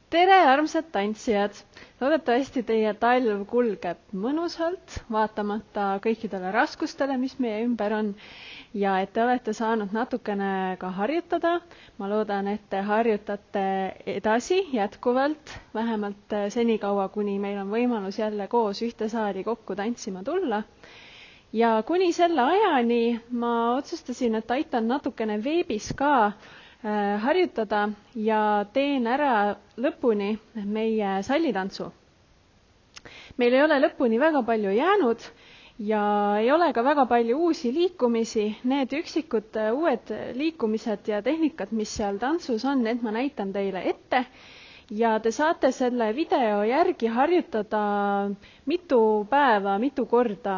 Tere, armsad tantsijad! Loodetavasti teie talv kulgeb mõnusalt, vaatamata kõikidele raskustele, mis meie ümber on, ja et te olete saanud natukene ka harjutada. Ma loodan, et te harjutate edasi jätkuvalt, vähemalt senikaua, kuni meil on võimalus jälle koos ühte saali kokku tantsima tulla. Ja kuni selle ajani ma otsustasin, et aitan natukene veebis ka harjutada ja teen ära lõpuni meie sallitantsu. Meil ei ole lõpuni väga palju jäänud ja ei ole ka väga palju uusi liikumisi. Need üksikud uued liikumised ja tehnikad, mis seal tantsus on, need ma näitan teile ette ja te saate selle video järgi harjutada mitu päeva, mitu korda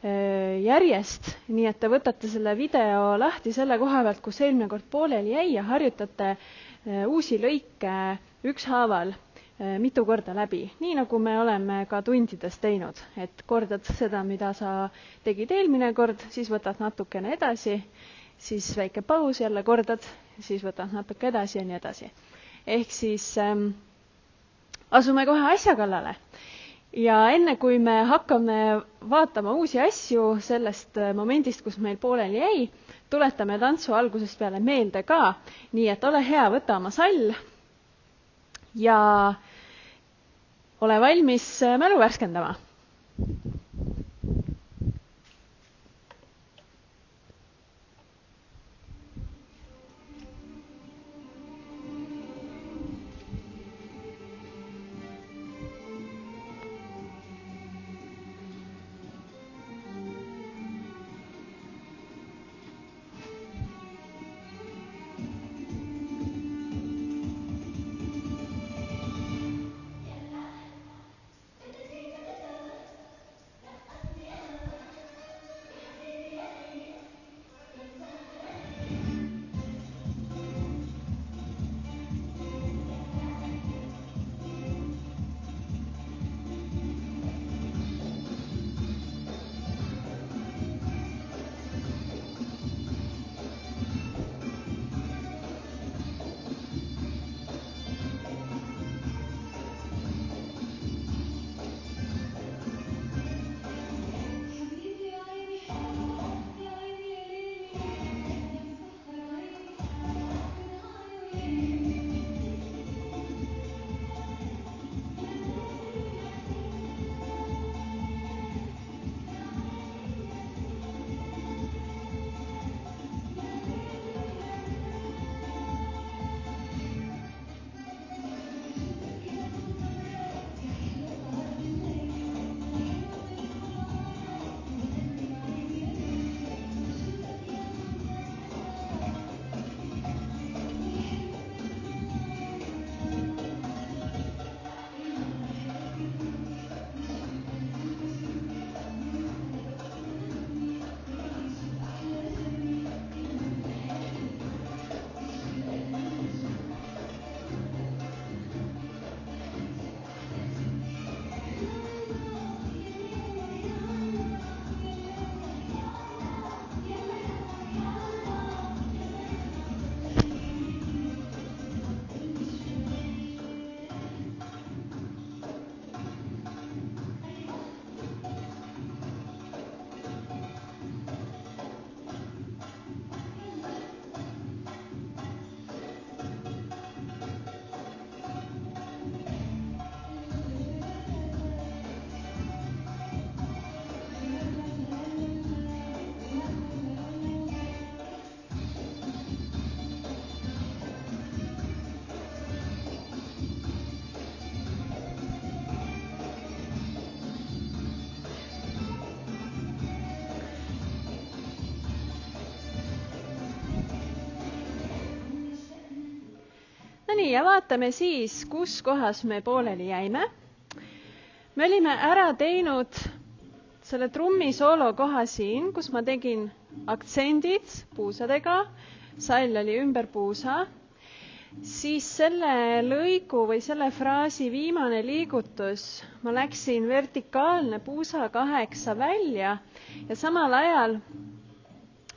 järjest, nii et te võtate selle video lahti selle koha pealt, kus eelmine kord pooleli jäi ja harjutate uusi lõike ükshaaval mitu korda läbi, nii nagu me oleme ka tundides teinud, et kordad seda, mida sa tegid eelmine kord, siis võtad natukene edasi, siis väike paus, jälle kordad, siis võtad natuke edasi ja nii edasi. Ehk siis asume kohe asja kallale. Ja enne kui me hakkame vaatama uusi asju sellest momendist, kus meil pooleli jäi, tuletame tantsu algusest peale meelde ka, nii et ole hea, võta oma sall ja ole valmis mälu värskendama. Nii, ja vaatame siis, kus kohas me pooleli jäime. Me olime ära teinud selle trummisoolo koha siin, kus ma tegin aktsendid puusadega, sall oli ümber puusa. Siis selle lõigu või selle fraasi viimane liigutus, ma läksin vertikaalne puusa 8 välja ja samal ajal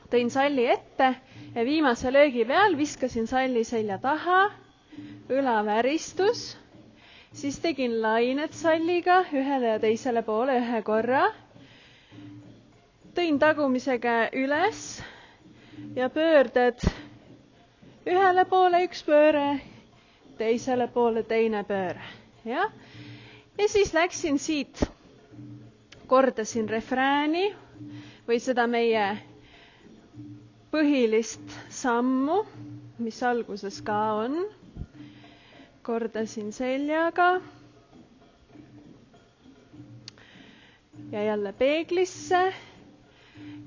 tõin salli ette ja viimase löögi peal viskasin salli selja taha, õlaväristus, siis tegin lained salliga ühele ja teisele poole ühe korra, tõin tagumise käe üles ja pöörded ühele poole üks pööre, teisele poole teine pööre. Ja siis läksin siit, kordasin refrääni või seda meie põhilist sammu, mis alguses ka on. Kordasin seljaga ja jälle peeglisse.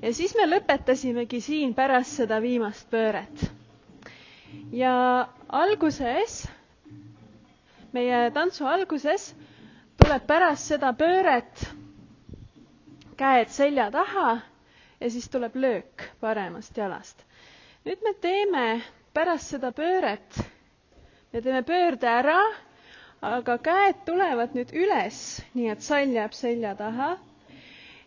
Ja siis me lõpetasimegi siin pärast seda viimast pööret. Ja alguses, meie tantsu alguses, tuleb pärast seda pööret käed selja taha ja siis tuleb löök paremast jalast. Nüüd me teeme pärast seda pööret, me teeme pöörde ära, aga käed tulevad nüüd üles, nii et sall jääb selja taha.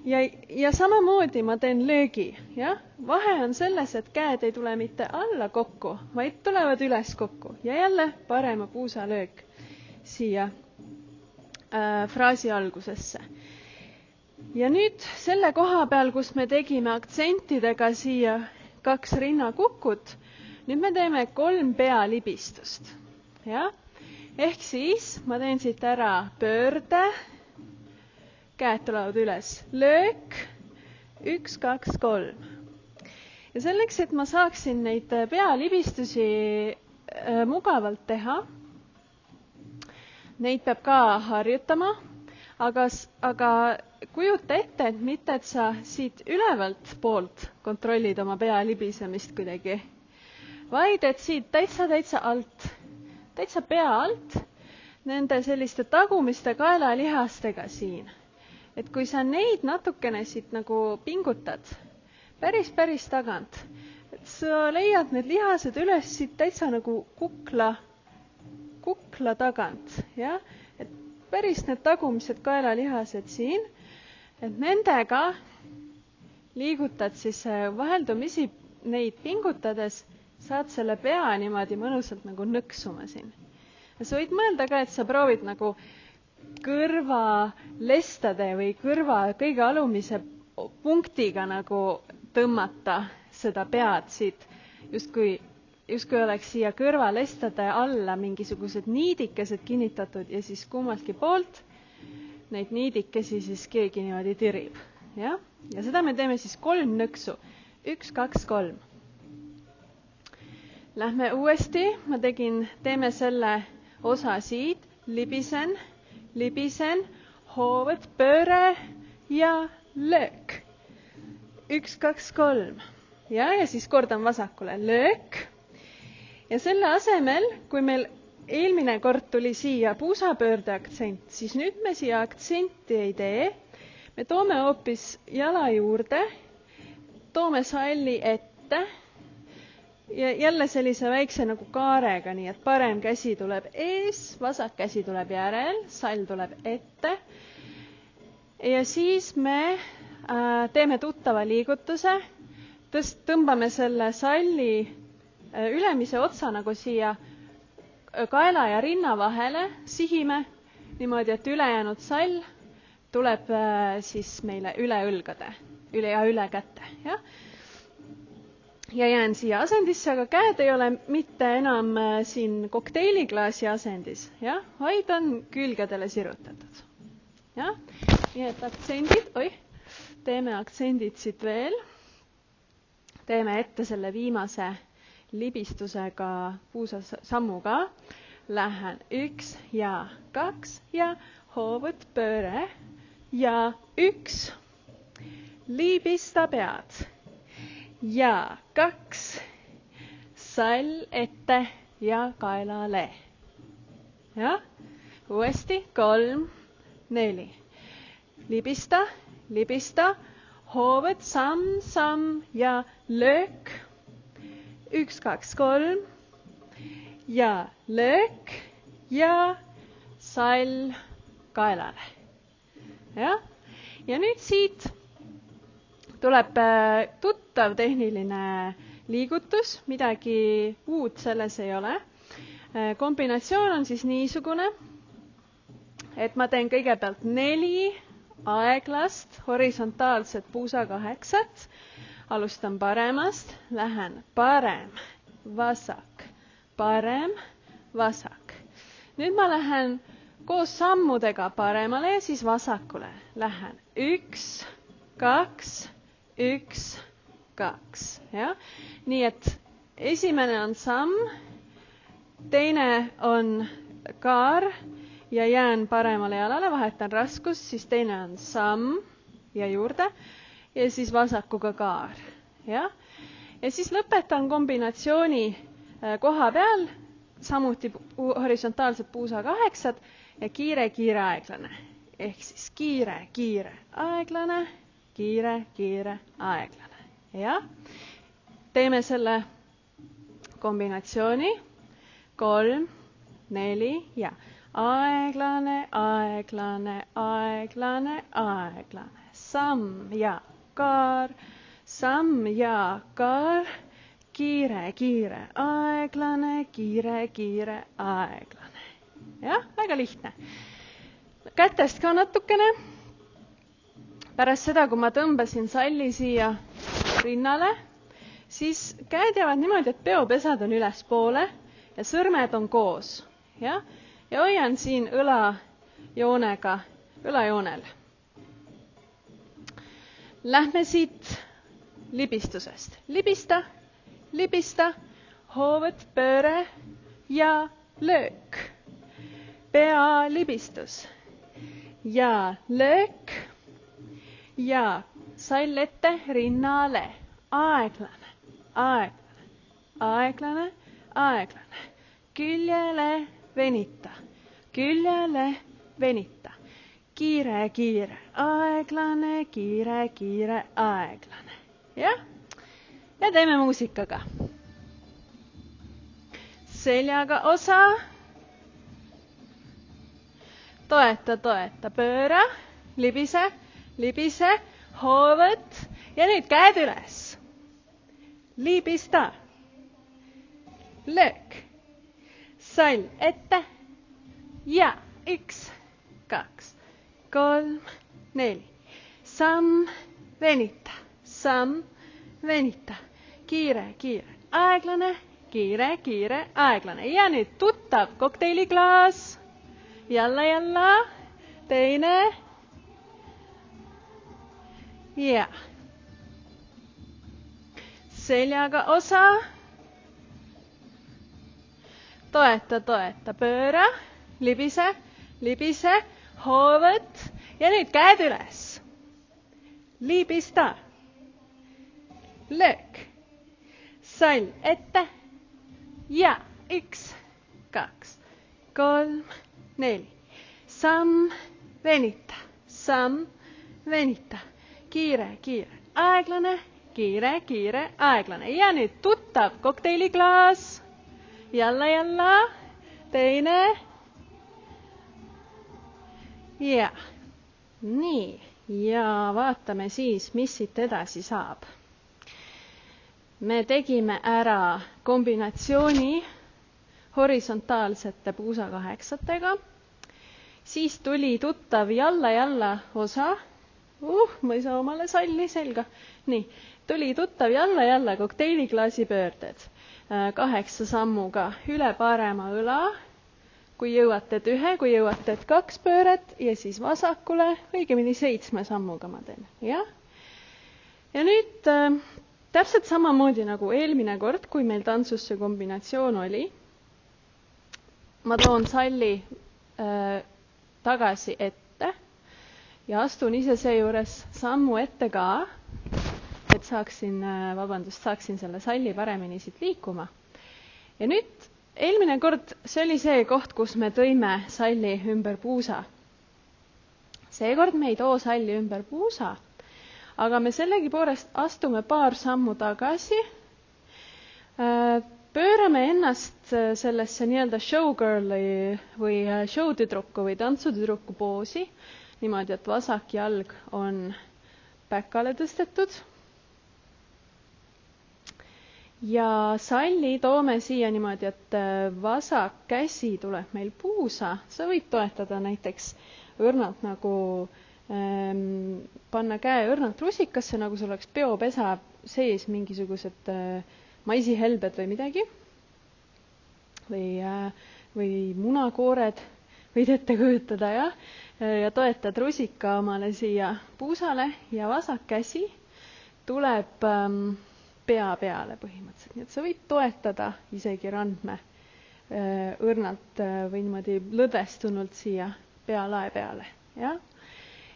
Ja samamoodi ma teen löögi. Ja? Vahe on selles, et käed ei tule mitte alla kokku, vaid tulevad üles kokku. Ja jälle parema puusalöök siia fraasi algusesse. Ja nüüd selle koha peal, kus me tegime aktsentidega siia 2 rinnakukut, nüüd me teeme 3 pealibistust. Ja? Ehk siis ma teen siit ära pöörde, käed tulevad üles, löök, 1, 2, 3. Ja selleks, et ma saaksin neid pealibistusi mugavalt teha, neid peab ka harjutama, aga kujuta ette, et mitte, et sa siit ülevalt poolt kontrollid oma pea libisemist kuidagi, vaid et siit täitsa alt, täitsa pea alt, nende selliste tagumiste kaelalihastega siin. Et kui sa neid natukene siit nagu pingutad, päris tagant, et sa leiad need lihased üles siit täitsa nagu kukla tagant, ja? Et päris need tagumised kaelalihased siin, et nendega liigutad siis vaheldumisi neid pingutades, saad selle pea niimoodi mõnusalt nagu nõksuma siin. Ja sa võid mõelda ka, et sa proovid nagu kõrva lestade või kõrva kõige alumise punktiga nagu tõmmata seda pead siit, justkui oleks siia kõrva lestade alla mingisugused niidikesed kinnitatud ja siis kummaltki poolt neid niidikesi siis keegi niimoodi tirib. Ja seda me teeme siis 3 nõksu. 1, 2, 3. Lähme uuesti, teeme selle osa siit, libisen, hoovad, pööre ja löök. 1, 2, 3. Ja siis kordan vasakule, löök. Ja selle asemel, kui meil eelmine kord tuli siia puusapöörde aktsent, siis nüüd me siia aktsenti ei tee. Me toome hoopis jala juurde, toome salli ette ja jälle sellise väikse nagu kaarega, nii et parem käsi tuleb ees, vasak käsi tuleb järel, sall tuleb ette. Ja siis me teeme tuttava liigutuse, tõmbame selle salli ülemise otsa nagu siia kaela ja rinna vahele, sihime niimoodi, et ülejäänud sall tuleb siis meile üle õlgade, üle kätte. Ja jään siia asendisse, aga käed ei ole mitte enam siin kokteiliklaasi asendis, vaid on külgedele sirutatud. Nii et aktsendid, teeme aktsendid siit veel. Teeme ette selle viimase libistusega puusasammuga. Lähen 1 ja 2 ja hoovad pööre ja 1. Libista pead. Ja 2. Sall ette ja kaelale. Ja? Uuesti 3, 4. Libista, hoovad samm ja löök. 1, 2, 3 ja löök ja sall kaelale. Ja nüüd siit tuleb tuttav tehniline liigutus, midagi uut selles ei ole. Kombinatsioon on siis niisugune, et ma teen kõigepealt 4 aeglast horisontaalset puusakaheksat. Alustan paremast, lähen parem, vasak, parem, vasak. Nüüd ma lähen koos sammudega paremale ja siis vasakule. Lähen 1, 2, 1, 2. Ja? Nii et esimene on samm, teine on kaar ja jään paremale jalale, vahetan raskust, siis teine on samm ja juurde ja siis vasakuga kaar. Ja siis lõpetan kombinatsiooni koha peal, samuti horisontaalsed puusakaheksad ja kiire, kiire, aeglane. Ehk siis kiire, kiire, aeglane, kiire, kiire, aeglane. Ja teeme selle kombinatsiooni 3, 4 ja aeglane, aeglane, aeglane, aeglane. Samm ja kaar, samm ja kaar, kiire, kiire, aeglane, kiire, kiire, aeglane. Jah, väga lihtne. Kätest ka natukene. Pärast seda, kui ma tõmbasin salli siia rinnale, siis käed jäävad niimoodi, et peopesad on üles poole ja sõrmed on koos. Ja hoian siin õlajoonega, õlajoonel. Lähme siit libistusest. Libista, libista, hoovõtt, pööre ja löök. Pea libistus ja löök ja sall ette rinnale. Aeglane, aeglane, aeglane, aeglane. Küljele venita, küljele venita. Kiire, kiire, aeglane, kiire, kiire, aeglane. Ja teeme muusikaga. Seljaga osa. Toeta, toeta, pööra, libise, libise, hoovõtt ja nüüd käed üles. Libista, löök, sall ette ja 1, 2, 3, 4. Samm, venita, kiire, kiire, aeglane, kiire, kiire, aeglane. Ja nüüd tuttav kokteiliklaas. Jälle, jälle, teine. Ja. Seljaga osa. Toeta, toeta, pööra, libise, libise, hoovõtt ja nüüd käed üles. Libista, löök, sall ette ja 1, 2, 3, 4. Samm, venita, kiire, kiire, aeglane, kiire, kiire, aeglane. Ja nüüd tuttav kokteiliklaas. Jälle, jälle, teine. Ja, nii. Ja vaatame siis, mis siit edasi saab. Me tegime ära kombinatsiooni horisontaalsete puusakaheksatega. Siis tuli tuttav jalla osa. Ma ei saa omale salli selga. Nii, tuli tuttav jalla kokteiliklaasi pöörded. 8 sammuga üle parema õla. Kui jõuate 1, kui jõuate 2 pööret ja siis vasakule, õigemini 7 sammuga ma teen. Ja nüüd täpselt samamoodi nagu eelmine kord, kui meil tantsus see kombinatsioon oli. Ma toon salli tagasi ette ja astun ise seejuures sammu ette ka, et saaksin selle salli paremini siit liikuma. Ja nüüd eelmine kord see oli see koht, kus me tõime salli ümber puusa. Seekord me ei too salli ümber puusa, aga me sellegipoolest astume paar sammu tagasi, pöörame ennast sellesse nii-öelda showgirli või showtüdruku või tantsutüdruku poosi, niimoodi, et vasak jalg on päkale tõstetud. Ja salli toome siia niimoodi, et vasak käsi tuleb meil puusa. Sa võid toetada näiteks õrnalt nagu panna käe õrnalt rusikasse, nagu sul oleks peopesa sees mingisugused maisihelbed või midagi. Või munakoored võid ette kujutada, jah. Ja toetad rusika omale siia puusale ja vasak käsi tuleb pea peale põhimõtteliselt. Nii et sa võid toetada isegi randme õrnalt või niimoodi lõdvestunult siia pealae peale. Ja?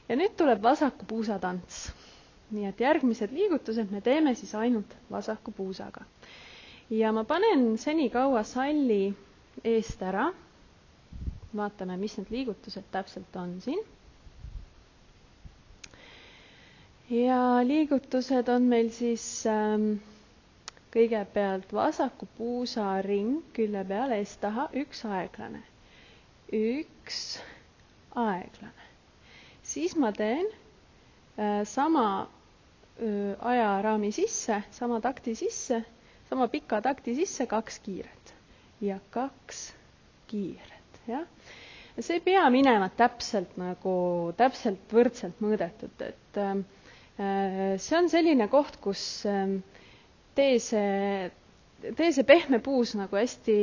Ja nüüd tuleb vasaku puusatants. Nii et järgmised liigutused me teeme siis ainult vasaku puusaga. Ja ma panen senikaua salli eest ära. Vaatame, mis need liigutused täpselt on siin. Ja liigutused on meil siis kõigepealt vasaku puusa ring külje peal eest taha, üks aeglane. Üks aeglane. Siis ma teen sama ajaraami sisse, sama takti sisse, sama pika takti sisse 2 kiiret ja 2 kiiret. Ja? See ei pea minema täpselt võrdselt mõõdetud, et see on selline koht, kus tee see pehme puus nagu hästi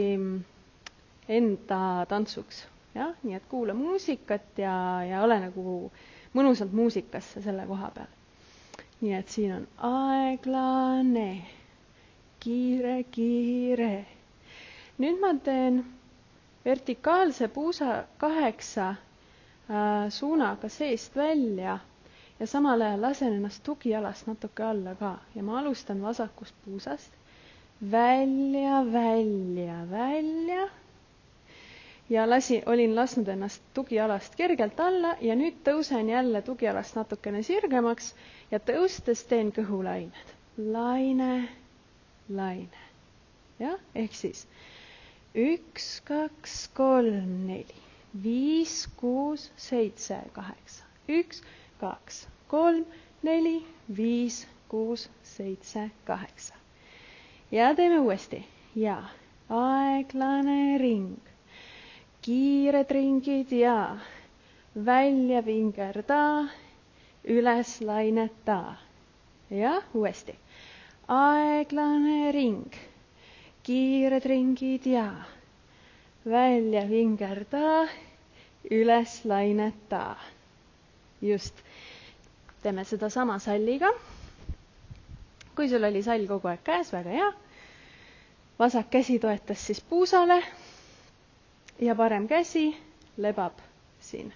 enda tantsuks. Ja? Nii et kuula muusikat ja ole nagu mõnusalt muusikasse selle koha peal. Nii et siin on aeglane, kiire, kiire. Nüüd ma teen vertikaalse puusa 8 suunaga seest välja ja samal ajal lasen ennast tugialast natuke alla ka. Ja ma alustan vasakust puusast. Välja, välja, välja. Ja olin lasnud ennast tugialast kergelt alla ja nüüd tõusen jälle tugialast natukene sirgemaks ja tõustes teen kõhulained. Laine, laine. Ja, ehk siis 1, 2, 3, 4, 5, 6, 7, 8. 1, 2, 3, 4, 5, 6, 7, 8. Ja teeme uuesti. Ja aeglane ring. Kiired ringid ja välja vingerda, üles laineta. Ja uuesti. Aeglane ring. Kiired ringid ja välja vingerda, üles laineta. Just. Teeme seda sama salliga. Kui sul oli sall kogu aeg käes, väga hea. Vasak käsi toetas siis puusale ja parem käsi lebab siin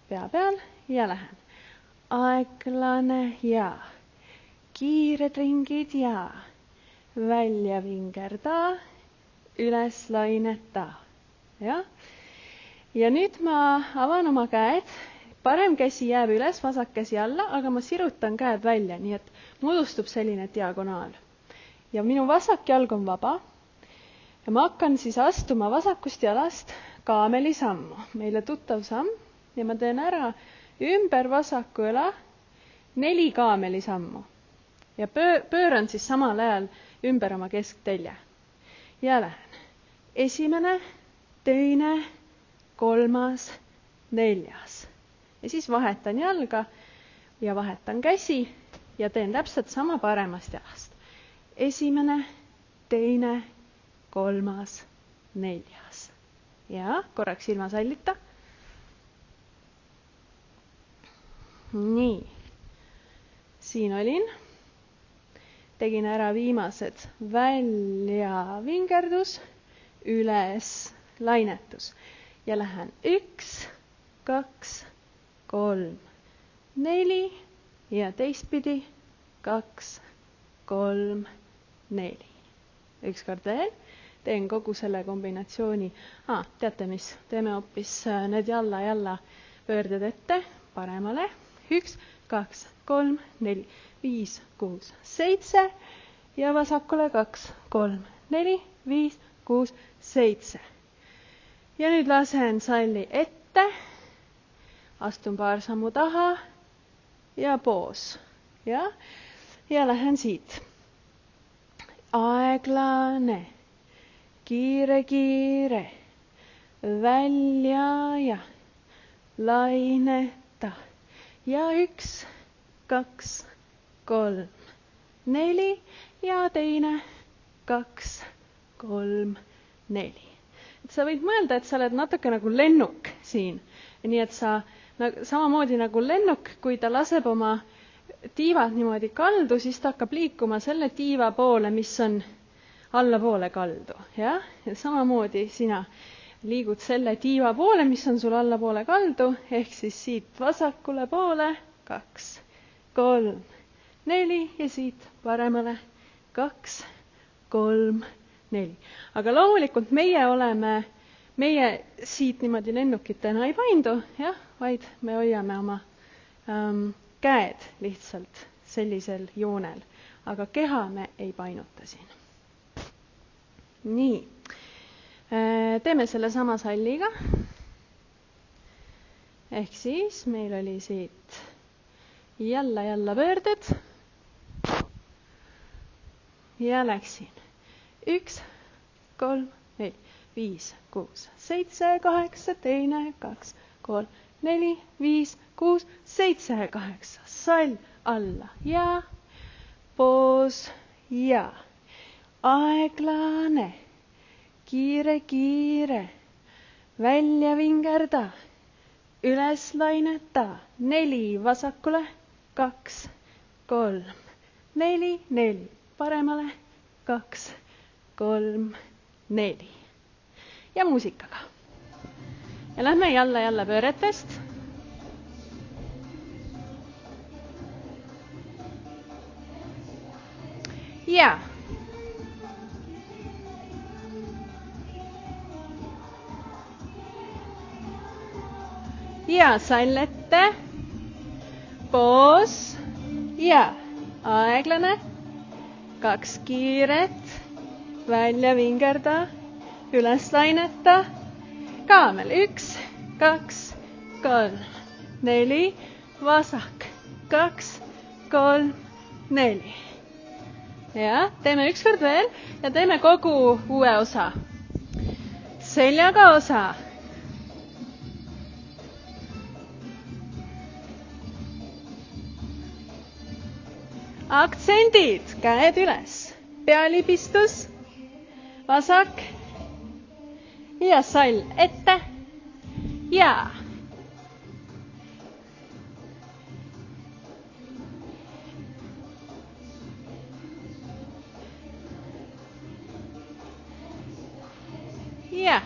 pea peal ja lähen. Aeglane ja kiired ringid ja välja vingerda, üles laineta. Ja nüüd ma avan oma käed. Parem käsi jääb üles, vasak käsi alla, aga ma sirutan käed välja, nii et moodustub selline diagonaal. Ja minu vasak jalg on vaba. Ja ma hakkan siis astuma vasakust jalast kaamelisammu. Meile tuttav samm. Ja ma teen ära ümber vasaku õla 4 kaamelisammu. Ja pööran siis samal ajal ümber oma kesktelje. Ja lähen. Esimene, teine, 3, 4. Ja siis vahetan jalga ja vahetan käsi ja teen täpselt sama paremast jalast. Esimene, teine, 3, 4. Ja korraks ilma sallita. Nii. Siin olin. Tegin ära viimased välja vingerdus, üles lainetus. Ja lähen 1, 2, 3, 4 ja teistpidi 2, 3, 4. Ükskord veel. Teen kogu selle kombinatsiooni. Teate mis? Teeme hoopis need jalla pöörded ette paremale. 1, 2, 3, 4, 5, 6, 7 ja vasakule 2, 3, 4, 5, 6, 7. Ja nüüd lasen salli ette, astun paar sammu taha ja poos. Ja lähen siit. aeglane, kiire, kiire, välja ja laineta ja 1, 2, 3, 4 ja teine 2, 3, 4. Et sa võid mõelda, et sa oled natuke nagu lennuk siin. Nii et sa samamoodi nagu lennuk, kui ta laseb oma tiivad niimoodi kaldu, siis ta hakkab liikuma selle tiiva poole, mis on allapoole kaldu. Ja? Ja samamoodi sina liigud selle tiiva poole, mis on sul allapoole kaldu, ehk siis siit vasakule poole 2, 3, 4 ja siit paremale 2, 3, 4. Aga loomulikult meie siit niimoodi lennukitena ei paindu, jah, vaid me hoiame oma käed lihtsalt sellisel joonel. Aga keha me ei painuta siin. Nii. Teeme selle sama salliga. Ehk siis meil oli siit jälle pöörded. Ja läksin. 1, 3, 4, 5, 6, 7, 8, teine 2, 3, 4, 5, 6, 7, 8. Sall alla ja poos ja aeglane, kiire, kiire, välja vingerda, üles laineta, 4 vasakule, 2, 3, 4, 4 paremale, 2, 3, 4. Ja muusikaga. Ja lähme jälle pööretest. Ja. Ja sall ette. Poos. Ja aeglane. 2 kiiret. Välja vingerda. Üles laineta. Kaamel 1, 2, 3, 4. Vasak 2, 3, 4. Ja, teeme ükskord veel ja teeme kogu uue osa. Seljaga osa. Aktsendid, käed üles. Pealipistus, vasak ja sall ette ja ja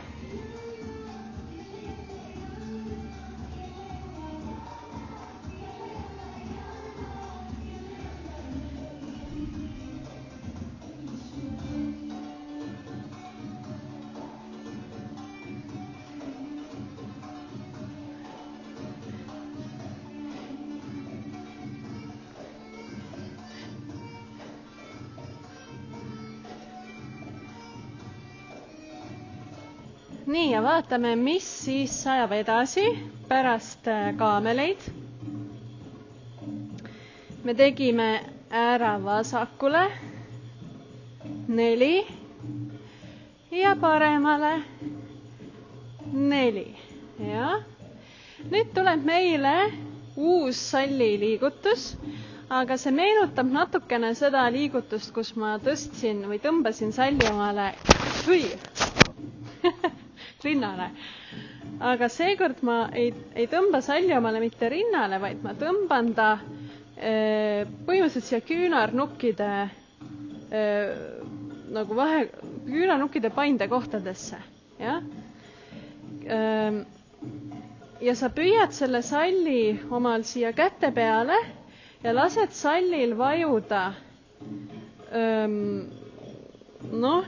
nii ja vaatame, mis siis sajab edasi pärast kaameleid. Me tegime ära vasakule 4 ja paremale 4. Ja nüüd tuleb meile uus salli liigutus, aga see meenutab natukene seda liigutust, kus ma tõstsin või tõmbasin salli omale rinnale. Aga seekord ma ei tõmba salli omale mitte rinnale, vaid ma tõmban ta põhimõtteliselt siia küünarnukkide nagu küünarnukkide paindekohtadesse. Ja? Ja sa püüad selle salli omal siia käte peale ja lased sallil vajuda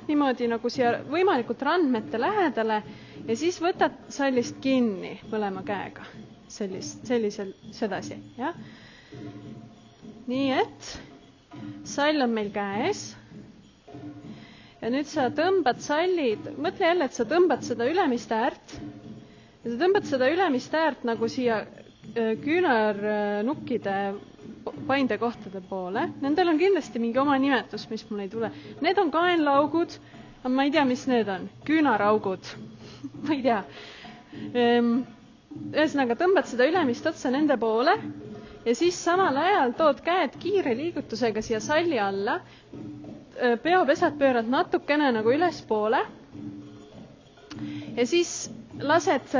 niimoodi nagu siia võimalikult randmete lähedale ja siis võtad sallist kinni mõlema käega. Sedasi. Ja? Nii et sall on meil käes. Ja nüüd sa tõmbad sallid, mõtle jälle, et sa tõmbad seda ülemist äärt. Ja sa tõmbad seda ülemist äärt nagu siia küünarnukkide paindekohtade poole. Nendel on kindlasti mingi oma nimetus, mis mul ei tule. Need on kaenlaugud, aga ma ei tea, mis need on. Küünaraugud. Ma ei tea. Ühesõnaga, tõmbad seda ülemist otsa nende poole ja siis samal ajal tood käed kiire liigutusega siia salli alla. Peopesad pöörad natukene nagu ülespoole ja siis lased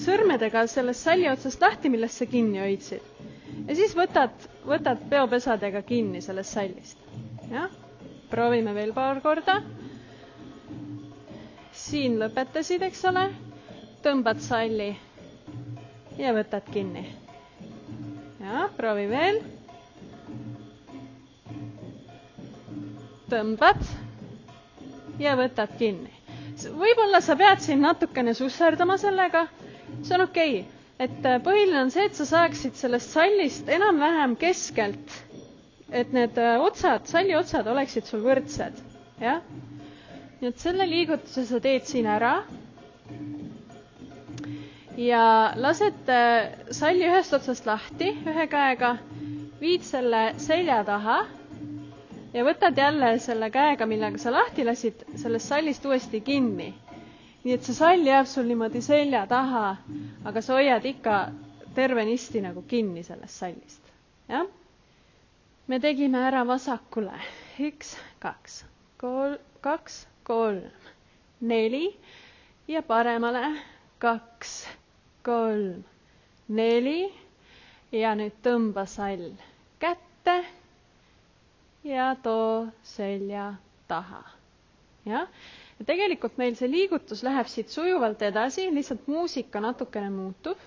sõrmedega sellest salli otsast lahti, millest sa kinni hoidsid. Ja siis võtad peopesadega kinni sellest sallist. Ja? Proovime veel paar korda. Siin lõpetasid, eks ole. Tõmbad salli ja võtad kinni. Ja, proovi veel. Tõmbad ja võtad kinni. Võib-olla sa pead siin natukene susserdama sellega. See on okei. Et põhiline on see, et sa saaksid sellest sallist enam-vähem keskelt, et need otsad, salli otsad oleksid sul võrdsed. Ja? Nii et selle liigutuse sa teed siin ära ja lased salli ühest otsast lahti ühe käega, viid selle selja taha ja võtad jälle selle käega, millega sa lahti lasid, sellest sallist uuesti kinni. Nii et see sall jääb sul niimoodi selja taha, aga sa hoiad ikka tervenisti nagu kinni sellest sallist. Ja? Me tegime ära vasakule. 1, 2, 3, 4 ja paremale 2, 3, 4 ja nüüd tõmba sall kätte ja too selja taha. Ja? Ja tegelikult meil see liigutus läheb siit sujuvalt edasi, lihtsalt muusika natukene muutub.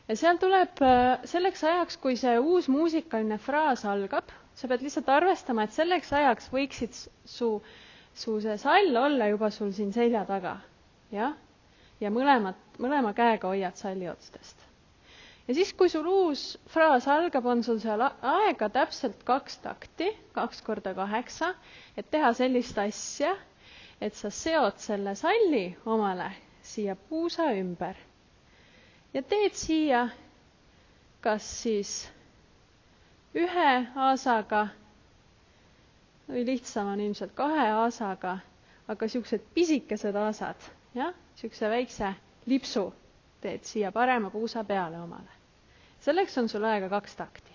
Ja seal tuleb selleks ajaks, kui see uus muusikaline fraas algab, sa pead lihtsalt arvestama, et selleks ajaks võiksid su see sall olla juba sul siin selja taga. Ja mõlema käega hoiad salli otstest. Ja siis, kui sul uus fraas algab, on sul seal aega täpselt 2 takti, 2 korda 8, et teha sellist asja, et sa seod selle salli omale siia puusa ümber. Ja teed siia kas siis ühe aasaga, või lihtsam on ilmselt 2 aasaga, aga siuksed pisikesed aasad, ja? Siukse väikse lipsu teed siia parema puusa peale omale. Selleks on sul aega 2 takti.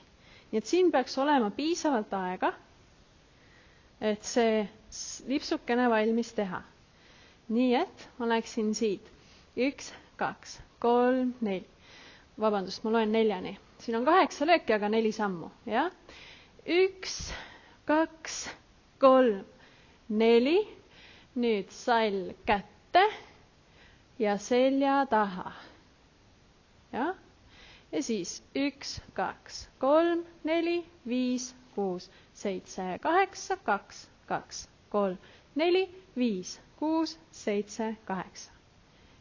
Nii et siin peaks olema piisavalt aega, et see lipsukene valmis teha. Nii et ma läksin siit 1, 2, 3, 4. Vabandust, ma loen 4-ni. Siin on 8 lööki, aga 4 sammu. Ja? 1, 2, 3, 4. Nüüd sall kätte ja selja taha. Ja? Ja siis 1, 2, 3, 4, 5, 6, 7, 8, 2, 2, 3, 4, 5, 6, 7, 8.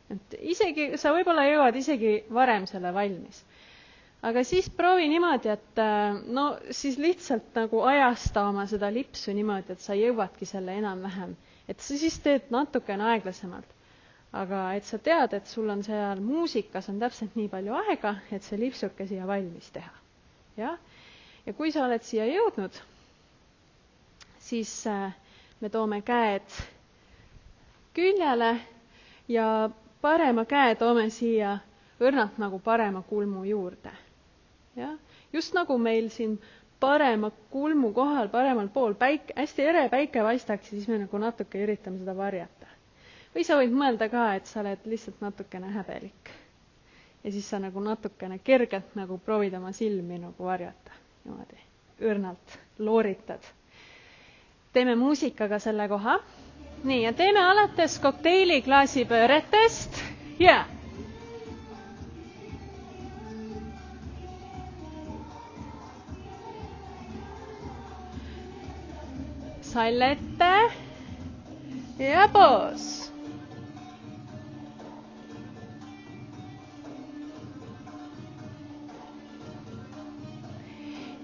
Et isegi, sa võib-olla jõuad isegi varem selle valmis. Aga siis proovi niimoodi, et no siis lihtsalt nagu ajasta oma seda lipsu niimoodi, et sa jõuadki selle enam-vähem. Et sa siis teed natukene aeglasemalt. Aga et sa tead, et sul on seal muusikas on täpselt nii palju aega, et see lipsuke siia valmis teha. Ja kui sa oled siia jõudnud, siis me toome käed küljele ja parema käe toome siia õrnalt nagu parema kulmu juurde. Ja? Just nagu meil siin parema kulmu kohal, paremal pool hästi ere päike paistaks, siis me nagu natuke üritame seda varjata. Või sa võid mõelda ka, et sa oled lihtsalt natukene häbelik. Ja siis sa nagu natukene kergelt nagu proovid oma silmi nagu varjata. Niimoodi õrnalt looritad. Teeme muusikaga selle koha. Nii, ja teeme alates kokteili klaasipööretest. Ja. Sall ette. Ja poos.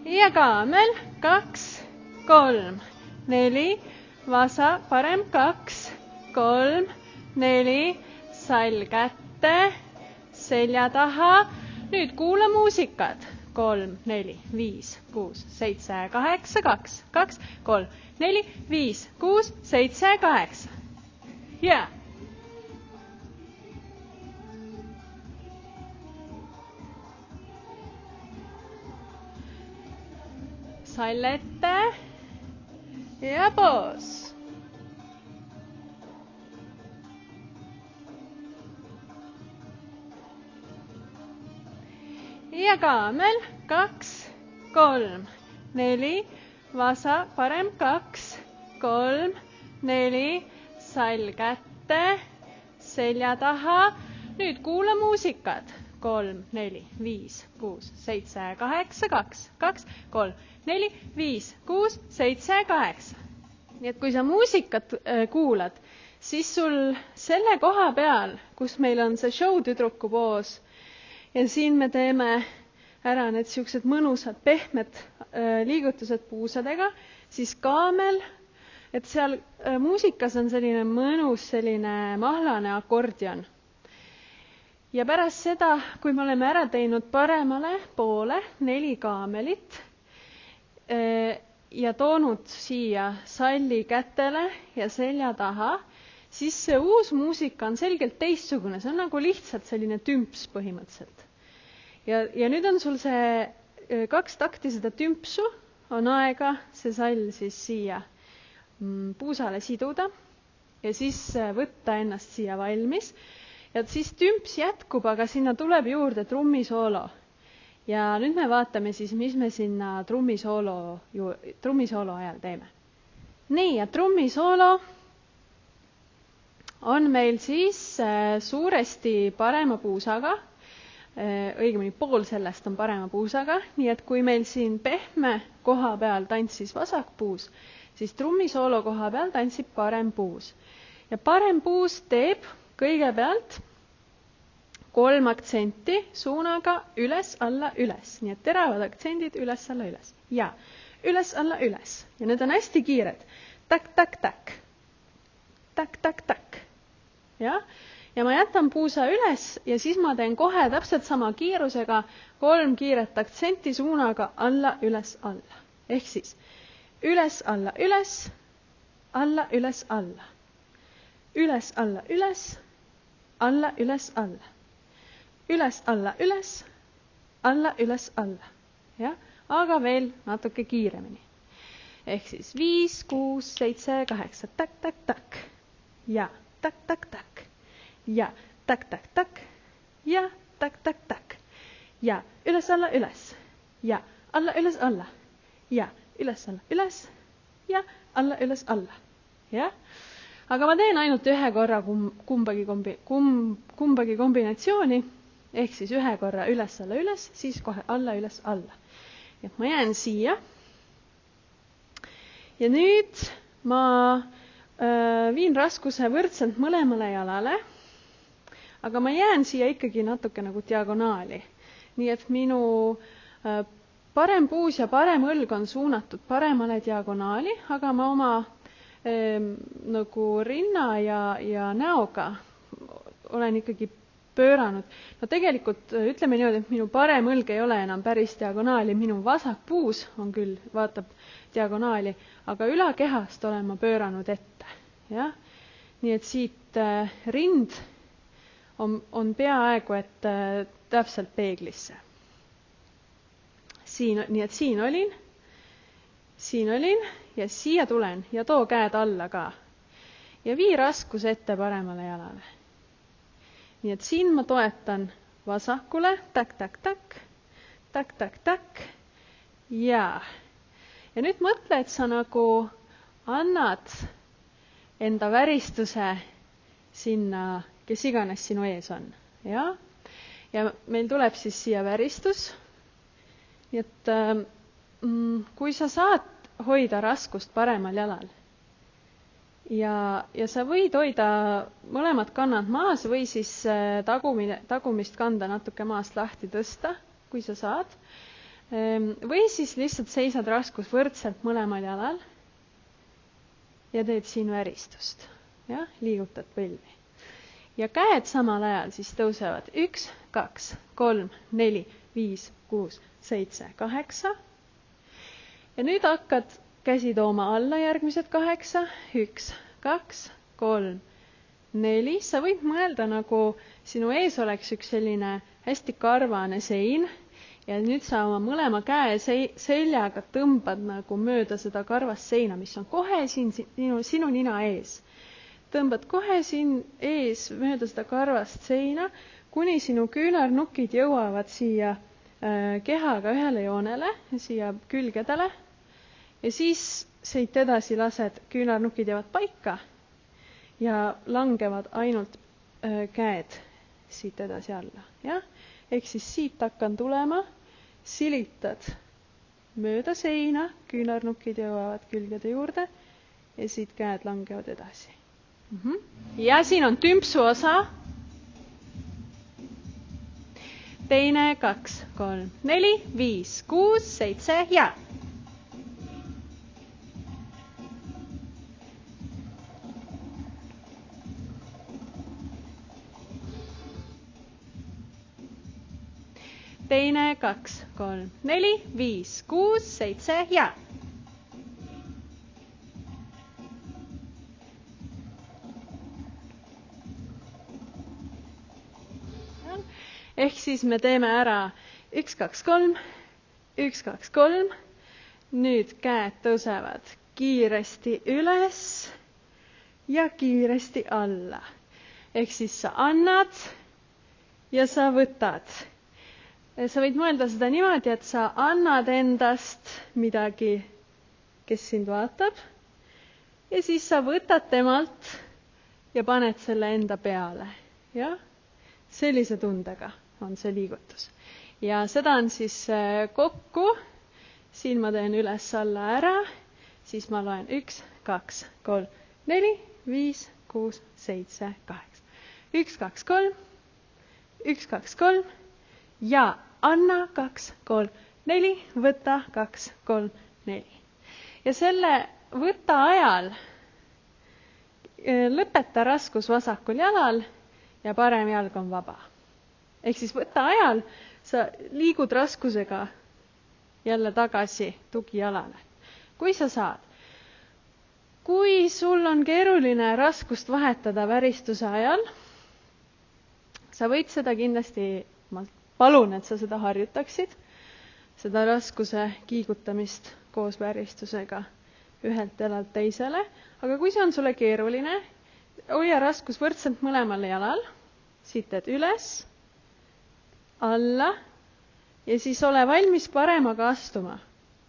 Ja kaamel 2, 3, 4, vasa, parem 2, 3, 4, sall kätte, selja taha. Nüüd kuula muusikat. 3, 4, 5, 6, 7, 8, 2, 2, 3, 4, 5, 6, 7, 8. Ja. Sall ette ja poos. Ja kaamel 2, 3, 4, vasa, parem 2, 3, 4, sall kätte, selja taha. Nüüd kuula muusikat. 3, 4, 5, 6, 7, 8, 2, 2, 3, 4, 5, 6, 7, 8. Nii et kui sa muusikat kuulad, siis sul selle koha peal, kus meil on see show tüdruku poos, ja siin me teeme ära need siuksed mõnusad pehmed liigutused puusadega, siis kaamel, et seal muusikas on selline mõnus, selline mahlane akordion. Ja pärast seda, kui me oleme ära teinud paremale poole 4 kaamelit ja toonud siia salli kätele ja selja taha, siis see uus muusika on selgelt teistsugune. See on nagu lihtsalt selline tümps põhimõtteliselt. Ja nüüd on sul see 2 takti seda tümpsu, on aega see sall siis siia puusale siduda ja siis võtta ennast siia valmis. Ja siis tümps jätkub, aga sinna tuleb juurde trummisoolo. Ja nüüd me vaatame siis, mis me sinna trummisoolo ajal teeme. Nii, ja trummisoolo on meil siis suuresti parema puusaga, õigemini pool sellest on parema puusaga, nii et kui meil siin pehme koha peal tantsis vasak puus, siis trummisoolo koha peal tantsib parem puus. Ja parem puus teeb kõigepealt 3 aktsenti suunaga üles, alla, üles. Nii et teravad aktsendid üles, alla, üles. Ja üles, alla, üles. Ja need on hästi kiired. Tak, tak, tak. Tak, tak, tak. Ja ma jätan puusa üles ja siis ma teen kohe täpselt sama kiirusega 3 kiiret aktsenti suunaga alla, üles, alla. Ehk siis üles, alla, üles, alla, üles, alla. Üles, alla, üles, alla, üles, alla. Üles, alla, üles, alla, üles, alla. Ja? Aga veel natuke kiiremini. Ehk siis 5, 6, 7, 8, tak, tak, tak. Ja, tak, tak, tak. Ja, tak, tak, tak. Ja, tak, tak, tak. Ja, üles, alla, üles. Ja, alla, üles, alla. Ja, üles, alla, üles. Ja, alla, üles, alla. Ja? Aga ma teen ainult ühe korra kumbagi kombinatsiooni, ehk siis ühe korra üles, alla, üles, siis kohe alla, üles, alla. Ja ma jään siia. Ja nüüd ma viin raskuse võrdselt mõlemale jalale, aga ma jään siia ikkagi natuke nagu diagonaali. Nii et minu parem puus ja parem õlg on suunatud paremale diagonaali, aga ma oma nagu rinna ja näoga olen ikkagi pööranud. No tegelikult ütleme niimoodi, et minu parem õlg ei ole enam päris diagonaali, minu vasak puus on küll, vaatab diagonaali, aga ülakehast olen ma pööranud ette. Ja? Nii et siit rind on peaaegu et täpselt peeglisse. Nii et siin olin ja siia tulen ja too käed alla ka. Ja vii raskus ette paremale jalale. Nii et siin ma toetan vasakule, tak, tak, tak, tak, tak, tak, ja nüüd mõtle, et sa nagu annad enda väristuse sinna, kes iganes sinu ees on. Ja meil tuleb siis siia väristus. Nii et kui sa saad hoida raskust paremal jalal ja sa võid hoida mõlemad kannad maas või siis tagumist kanda natuke maast lahti tõsta, kui sa saad. Või siis lihtsalt seisad raskus võrdselt mõlemal jalal ja teed siin väristust. Ja liigutad põlvi. Ja käed samal ajal siis tõusevad 1, 2, 3, 4, 5, 6, 7, 8. Ja nüüd hakkad käsi tooma alla järgmised 8. 1, 2, 3, 4. Sa võid mõelda, nagu sinu ees oleks üks selline hästi karvane sein ja nüüd sa oma mõlema käe seljaga tõmbad nagu mööda seda karvast seina, mis on kohe siin sinu nina ees. Tõmbad kohe siin ees mööda seda karvast seina, kuni sinu küünarnukid jõuavad siia kehaga ühele joonele, siia külgedele. Ja siis siit edasi lased, küünarnukid jäävad paika ja langevad ainult käed siit edasi alla. Ja? Ehk siis siit hakkan tulema, silitad mööda seina, küünarnukid jõuavad külgede juurde ja siit käed langevad edasi. Ja siin on tümpsu osa. Teine, 2, 3, 4, 5, 6, 7 ja. Teine, 2, 3, 4, 5, 6, 7 ja. Ehk siis me teeme ära 1, 2, 3, 1, 2, 3. Nüüd käed tõusevad kiiresti üles ja kiiresti alla. Ehk siis sa annad ja sa võtad. Sa võid mõelda seda niimoodi, et sa annad endast midagi, kes sind vaatab. Ja siis sa võtad temalt ja paned selle enda peale. Ja? Sellise tundega on see liigutus. Ja seda on siis kokku. Siin ma teen üles alla ära. Siis ma loen 1, 2, 3, 4, 5, 6, 7, 8. 1, 2, 3. 1, 2, 3. Ja anna 2, 3, 4. Võta 2, 3, 4. Ja selle võta ajal lõpeta raskus vasakul jalal ja parem jalg on vaba. Ehk siis võta ajal, sa liigud raskusega jälle tagasi tugijalale. Kui sa saad. Kui sul on keeruline raskust vahetada väristuse ajal, sa võid seda kindlasti, ma palun, et sa seda harjutaksid, seda raskuse kiigutamist koos väristusega ühelt jalalt teisele. Aga kui see on sulle keeruline, hoia raskus võrdselt mõlemal jalal, siit teed üles, alla ja siis ole valmis paremaga astuma.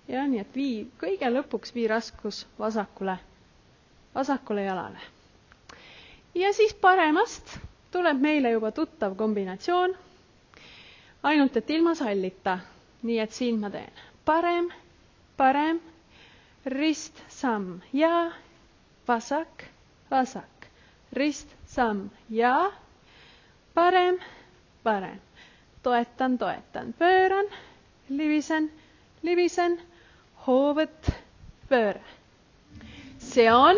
Ja nii, et kõige lõpuks vii raskus vasakule jalale. Ja siis paremast tuleb meile juba tuttav kombinatsioon, ainult et ilma sallita. Nii, et siin ma teen parem, parem, rist, samm ja vasak, vasak, rist, samm ja parem, parem. Toetan, toetan, pööran, libisen, libisen, hoovõtt, pööre. Seon.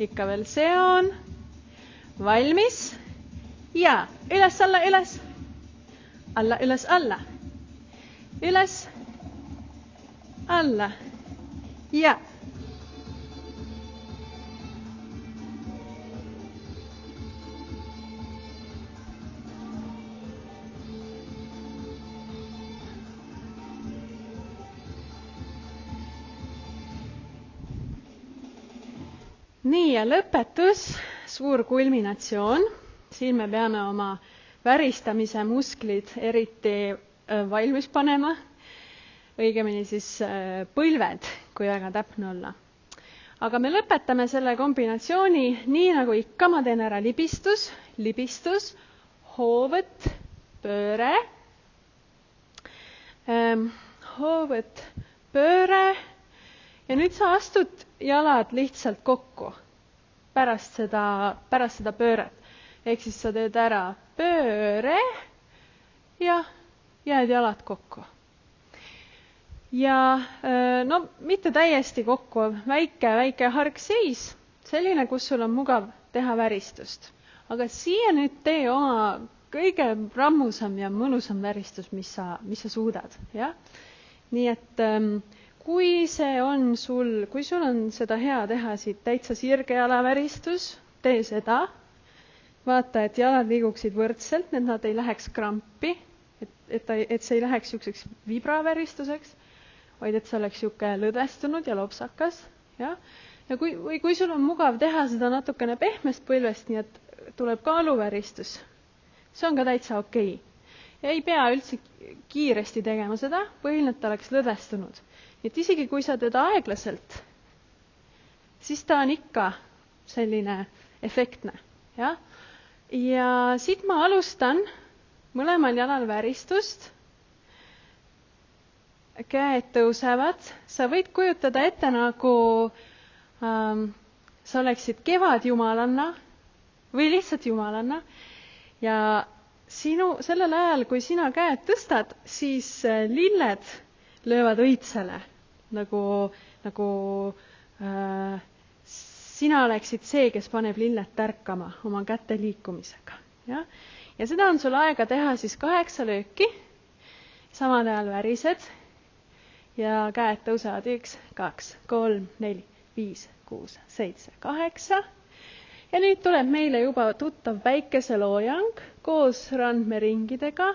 Ikka veel seon. Valmis. Ja üles, alla, üles. Alla, üles, alla. Üles, alla. Ja. Nii ja lõpetus, suur kulminatsioon. Siin me peame oma väristamise musklid eriti valmis panema. Õigemini siis põlved, kui väga täpne olla. Aga me lõpetame selle kombinatsiooni nii nagu ikka. Ma teen ära libistus, libistus, hoovõtt, pööre, hoovõtt, pööre. Ja nüüd sa astud jalad lihtsalt kokku pärast seda pööret. Ehk siis sa teed ära pööre ja jääd jalad kokku. Ja no mitte täiesti kokku, väike hargseis, selline, kus sul on mugav teha väristust. aga siia nüüd tee oma kõige rammusam ja mõnusam väristus, mis sa suudad. Ja? Nii et kui sul on seda hea teha siit täitsa sirge jalaväristus, tee seda. Vaata, et jalad liiguksid võrdselt, et nad ei läheks krampi, et see ei läheks siukseks vibraväristuseks, vaid et see oleks siuke lõdvestunud ja lopsakas. Ja kui sul on mugav teha seda natukene pehmest põlvest, nii et tuleb kaaluväristus, see on ka täitsa okei. Ei pea üldse kiiresti tegema seda, põhiline, et ta oleks lõdvestunud. Nii et isegi kui sa teda aeglaselt, siis ta on ikka selline efektne. Ja siit ma alustan mõlemal jalal väristust. Käed tõusevad. Sa võid kujutada ette nagu sa oleksid kevadjumalanna või lihtsalt jumalanna. Ja sellel ajal, kui sina käed tõstad, siis lilled löövad õitsele. Nagu sina oleksid see, kes paneb lilled tärkama oma käte liikumisega. Ja seda on sul aega teha siis 8 lööki. Samal ajal värised. Ja käed tõusevad 1, 2, 3, 4, 5, 6, 7, 8. Ja nüüd tuleb meile juba tuttav päikeseloojang koos randmeringidega.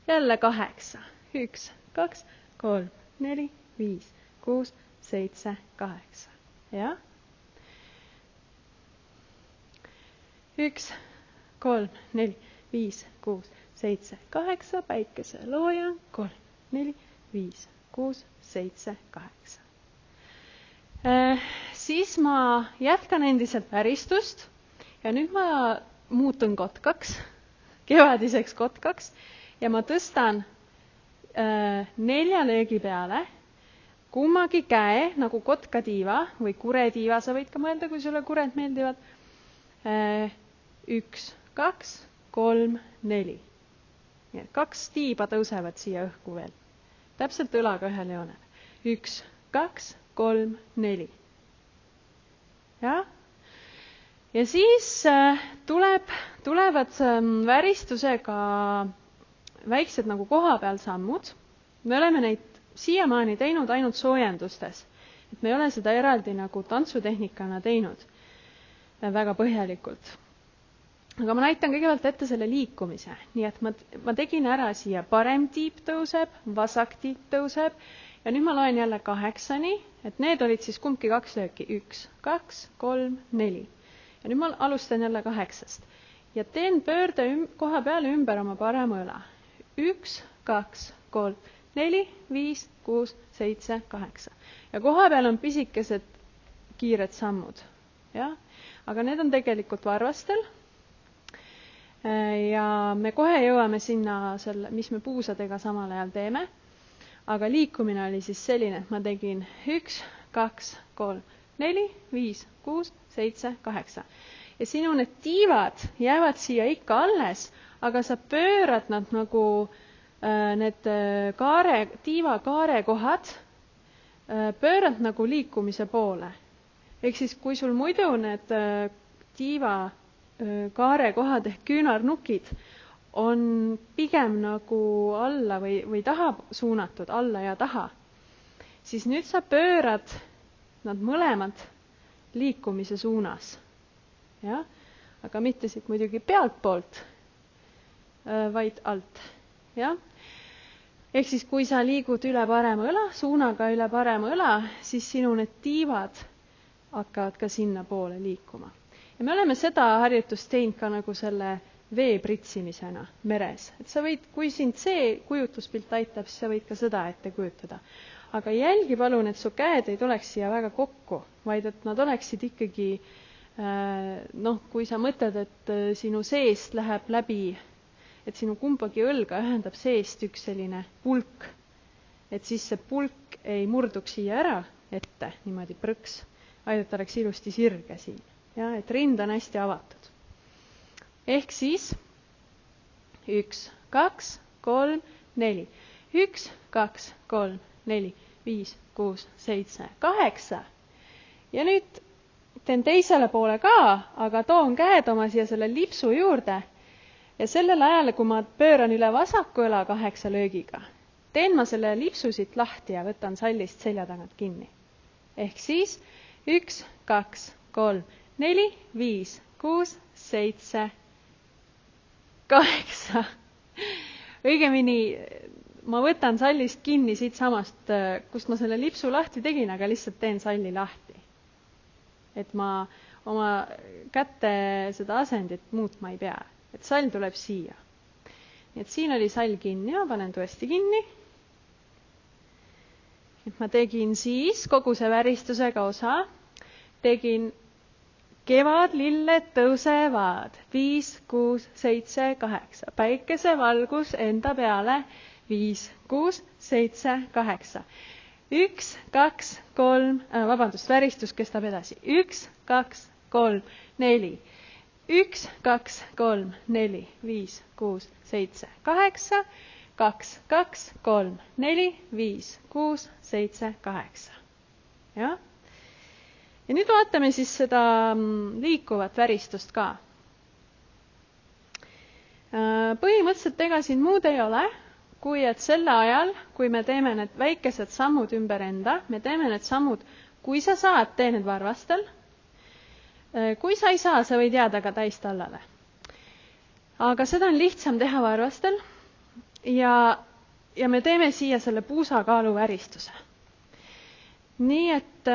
Jälle 8. 1, 2, 3, 4, 5, 6, 7, 8. Ja? 1, 3, 4, 5, 6, 7, 8. Päikeseloojang. 3, 4, 5, 6, 7, 8. Siis ma jätkan endiselt väristust ja nüüd ma muutun kotkaks, kevadiseks kotkaks ja ma tõstan 4 löögi peale kummagi käe nagu kotkatiiva või kuretiiva, sa võid ka mõelda, kui sulle kured meeldivad. 1, 2, 3, 4. 2 tiiba tõusevad siia õhku veel. Täpselt õlaga ühel joonel. 1, 2, 3, 4. Ja siis tulevad väristusega väiksed nagu koha peal sammud. Me oleme neid siiamaani teinud ainult soojendustes. Et me ei ole seda eraldi nagu tantsutehnikana teinud väga põhjalikult. Aga ma näitan kõigepealt ette selle liikumise. Nii et ma tegin ära siia parem tiip tõuseb, vasak tiip tõuseb ja nüüd ma loen jälle 8-ni, et need olid siis kumbki 2 lööki. 1, 2, 3, 4. Ja nüüd ma alustan jälle 8-st. Ja teen pöörde koha peale ümber oma parema õla. 1, 2, 3, 4, 5, 6, 7, 8. Ja koha peal on pisikesed kiired sammud. Ja? Aga need on tegelikult varvastel. Ja me kohe jõuame sinna, mis me puusadega samal ajal teeme. Aga liikumine oli siis selline, et ma tegin 1, 2, 3, 4, 5, 6, 7, 8. Ja sinu need tiivad jäävad siia ikka alles, aga sa pöörad nad nagu need tiiva kaarekohad, pöörad nagu liikumise poole. Ehk siis, kui sul muidu need tiiva kaarekohad ehk küünarnukid on pigem nagu alla või taha suunatud, alla ja taha, siis nüüd sa pöörad nad mõlemad liikumise suunas. Ja? Aga mitte siit muidugi pealt poolt, vaid alt. Ja? Ehk siis, kui sa liigud üle parema õla, suunaga üle parema õla, siis sinu need tiivad hakkavad ka sinna poole liikuma. Ja me oleme seda harjutust teinud ka nagu selle vee pritsimisena meres. Et sa võid, kui sind see kujutluspilt aitab, siis sa võid ka seda ette kujutada. Aga jälgi palun, et su käed ei tuleks siia väga kokku, vaid et nad oleksid ikkagi, kui sa mõtled, et sinu seest läheb läbi, et sinu kumbagi õlga ühendab seest üks selline pulk, et siis see pulk ei murduks siia ära ette, niimoodi prõks, vaid et oleks ilusti sirge siin. Ja, et rind on hästi avatud. Ehk siis 1, 2, 3, 4. 1, 2, 3, 4, 5, 6, 7, 8. Ja nüüd teen teisele poole ka, aga toon käed oma siia selle lipsu juurde ja sellel ajal, kui ma pööran üle vasaku õla 8 löögiga, teen ma selle lipsu siit lahti ja võtan sallist selja tagant kinni. Ehk siis 1, 2, 3, 4, 5, 6, 7, 8. Õigemini ma võtan sallist kinni siit samast, kust ma selle lipsu lahti tegin, aga lihtsalt teen salli lahti. Et ma oma kätte seda asendit muutma ei pea. Et sall tuleb siia. Nii et siin oli sall kinni, ma panen tõesti kinni. Et ma tegin siis kogu see väristusega osa. Tegin kevadlilled tõusevad 5, 6, 7, 8. Päikesevalgus enda peale 5, 6, 7, 8. 1, 2, 3, väristus kestab edasi. 1, 2, 3, 4. 1, 2, 3, 4, 5, 6, 7, 8. 2, 2, 3, 4, 5, 6, 7, 8. Ja? Ja nüüd vaatame siis seda liikuvat väristust ka. Põhimõtteliselt ega siin muud ei ole, kui et selle ajal, kui me teeme need väikesed sammud ümber enda, me teeme need sammud, kui sa saad, tee need varvastel. Kui sa ei saa, sa võid jääda ka täistallale. Aga seda on lihtsam teha varvastel ja me teeme siia selle puusakaalu väristuse. Nii et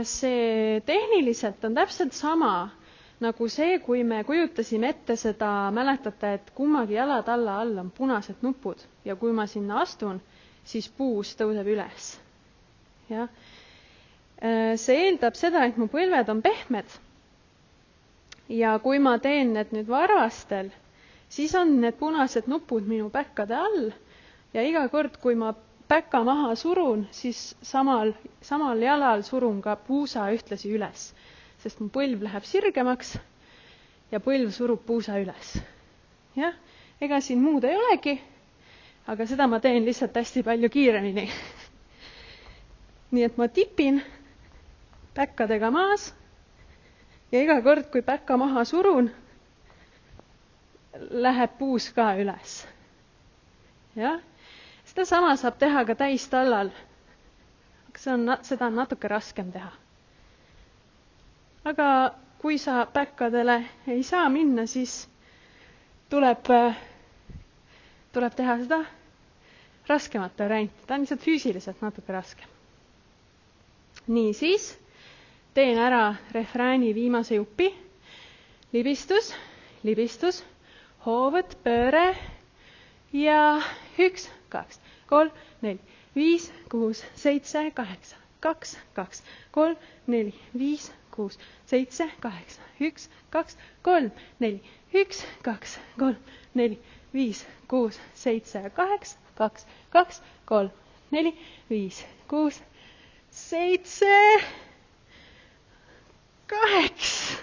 see tehniliselt on täpselt sama nagu see, kui me kujutasime ette seda, mäletate, et kummagi jalad alla all on punased nupud ja kui ma sinna astun, siis puus tõuseb üles. Ja? See eeldab seda, et mu põlved on pehmed ja kui ma teen need nüüd varvastel, siis on need punased nupud minu päkkade all ja iga kord, kui ma päkka maha surun, siis samal jalal surun ka puusa ühtlasi üles, sest mu põlv läheb sirgemaks ja põlv surub puusa üles. Ja? Ega siin muud ei olegi, aga seda ma teen lihtsalt hästi palju kiiremini. Nii et ma tipin päkkadega maas ja iga kord, kui päkka maha surun, läheb puus ka üles. Ja? Seda sama saab teha ka täistallal, aga seda on natuke raskem teha. Aga kui sa päkkadele ei saa minna, siis tuleb teha seda raskemat varianti. Ta on lihtsalt füüsiliselt natuke raskem. Nii siis teen ära refrääni viimase jupi. Libistus, libistus, hoovõtt, pööre ja 1, 2, 3, 4, 5, 6, 7, 8, 2, 2, 3, 4, 5, 6, 7, 8, 1, 2, 3, 4, 1, 2, 3, 4, 5, 6, 7, 8, 2, 2, 3, 4, 5, 6, 7, 8.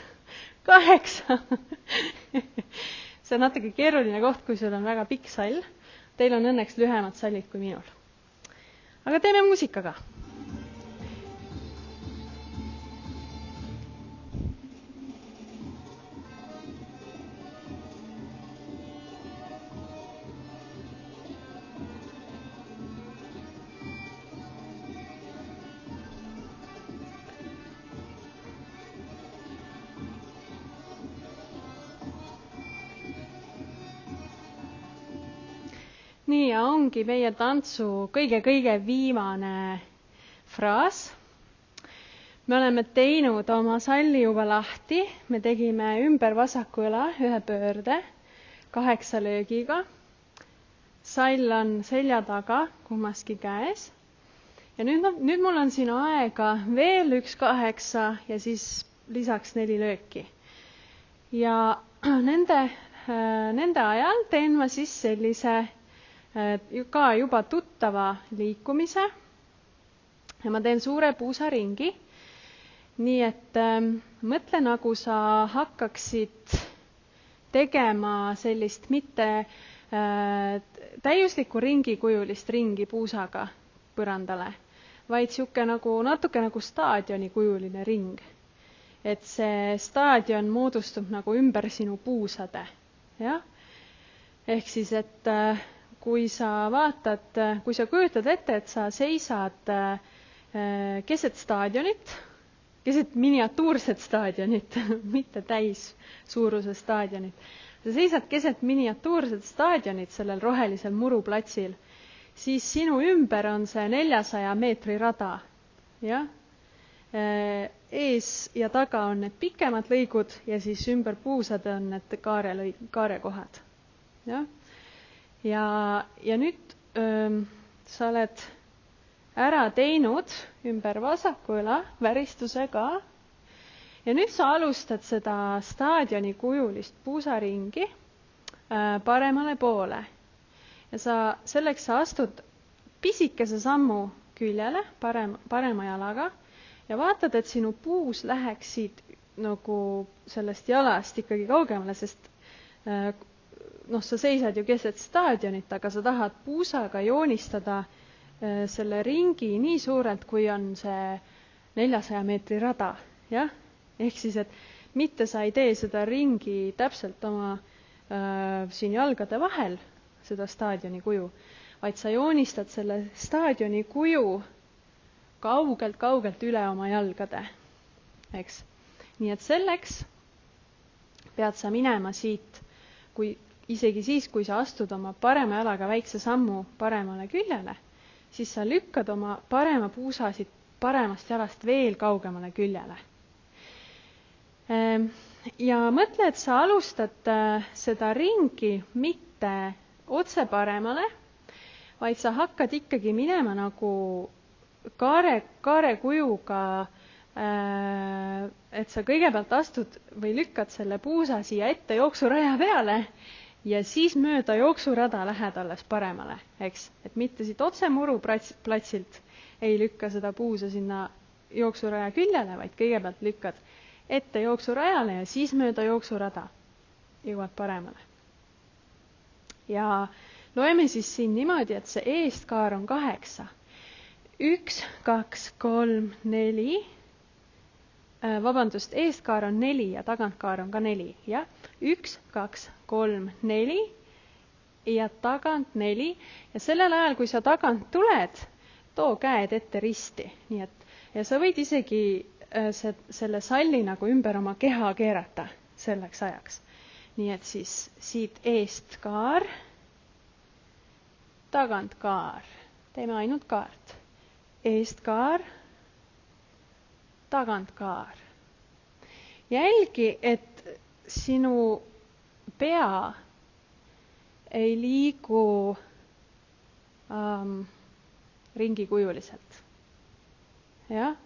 See on natuke keeruline koht, kui sul on väga pikk sall. Teil on õnneks lühemad sallid kui minul. Aga teeme muusikaga. Nii ja ongi meie tantsu kõige viimane fraas. Me oleme teinud oma salli juba lahti. Me tegime ümber vasaku õla ühe pöörde 8 löögiga. Sall on selja taga kummaski käes. Ja nüüd mul on siin aega veel 1, 8 ja siis lisaks 4 lööki. Ja nende ajal teen ma siis sellise ka juba tuttava liikumise ja ma teen suure puusaringi. Nii et mõtle, nagu sa hakkaksid tegema sellist mitte täiuslikku ringikujulist ringi puusaga põrandale, vaid siuke natuke nagu staadioni kujuline ring. et see staadion moodustub nagu ümber sinu puusade. Jah? Ehk siis, et kui sa kujutad ette, et sa seisad keset staadionit, keset miniatuurset staadionit, mitte täis suuruse staadionit. Sa seisad keset miniatuurset staadionit sellel rohelisel muruplatsil, siis sinu ümber on see 400 meetri rada. Ja? Ees ja taga on need pikemad lõigud ja siis ümber puusade on need kaarekohad. Ja nüüd sa oled ära teinud ümber vasaku õla väristusega ja nüüd sa alustad seda staadioni kujulist puusaringi paremale poole. Ja selleks sa astud pisikese sammu küljele parema jalaga ja vaatad, et sinu puus läheks siit nagu sellest jalast ikkagi kaugemale, sest sa seisad ju keset staadionit, aga sa tahad puusaga joonistada selle ringi nii suurelt, kui on see 400 meetri rada. Ja? Ehk siis, et mitte sa ei tee seda ringi täpselt oma siin jalgade vahel, seda staadioni kuju, vaid sa joonistad selle staadioni kuju kaugelt üle oma jalgade. Eks? Nii et selleks pead sa minema siit, isegi siis, kui sa astud oma parema jalaga väikse sammu paremale küljele, siis sa lükkad oma parema puusa siit paremast jalast veel kaugemale küljele. Ja mõtle, et sa alustad seda ringi mitte otse paremale, vaid sa hakkad ikkagi minema nagu kaare kujuga, et sa kõigepealt astud või lükkad selle puusa siia ette jooksuraja peale ja siis mööda jooksurada lähed alles paremale, eks? Et mitte siit otse muruplatsilt ei lükka seda puusa sinna jooksuraja küljele, vaid kõigepealt lükkad ette jooksurajale ja siis mööda jooksurada jõuad paremale. Ja loeme siis siin niimoodi, et see eestkaar on 8. 1, 2, 3, 4. Eestkaar on 4 ja tagantkaar on ka 4. Ja? 1, 2, 3, 4 ja tagant 4. Ja sellel ajal, kui sa tagant tuled, too käed ette risti. Nii et, ja sa võid isegi selle salli nagu ümber oma keha keerata selleks ajaks. Nii et siis siit eestkaar, tagantkaar. Teeme ainult kaart. Eestkaar, tagantkaar. Jälgi, et sinu pea ei liigu ringikujuliselt. Jah?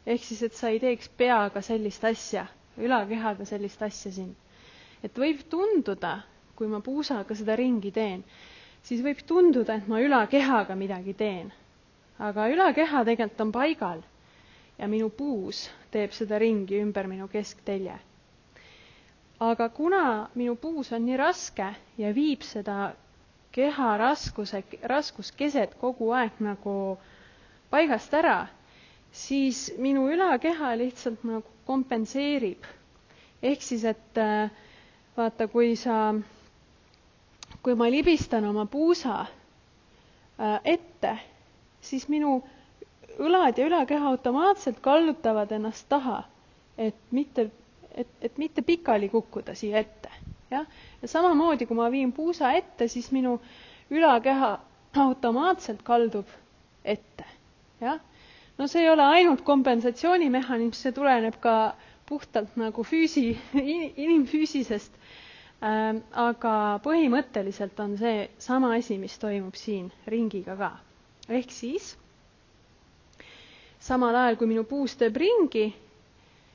Ehk siis, et sa ei teeks peaga sellist asja, ülakehaga sellist asja siin. Et võib tunduda, kui ma puusaga seda ringi teen, siis võib tunduda, et ma ülakehaga midagi teen. Aga ülakeha tegelikult on paigal ja minu puus teeb seda ringi ümber minu kesktelje. Aga kuna minu puus on nii raske ja viib seda keha raskuskeset kogu aeg nagu paigast ära, siis minu ülakeha lihtsalt nagu kompenseerib. Ehk siis, et vaata, kui ma libistan oma puusa ette, siis minu õlad ja ülakeha automaatselt kallutavad ennast taha, et mitte pikali kukkuda siia ette. Ja samamoodi, kui ma viin puusa ette, siis minu ülakeha automaatselt kaldub ette. Ja? No see ei ole ainult kompensatsioonimehhanism, see tuleneb ka puhtalt nagu inimfüüsisest, aga põhimõtteliselt on see sama asi, mis toimub siin ringiga ka. Ehk siis, samal ajal kui minu puus teeb ringi,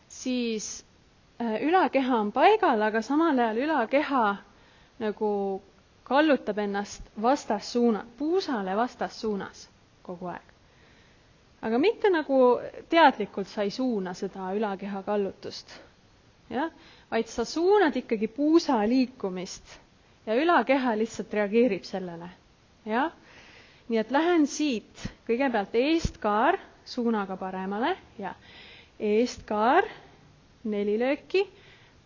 siis ülakeha on paigal, aga samal ajal ülakeha nagu kallutab ennast puusale vastassuunas kogu aeg. Aga mitte nagu teadlikult sa ei suuna seda ülakeha kallutust, ja? Vaid sa suunad ikkagi puusa liikumist ja ülakeha lihtsalt reageerib sellele. Ja? Nii et lähen siit kõigepealt eestkaar suunaga paremale ja eestkaar 4 lööki,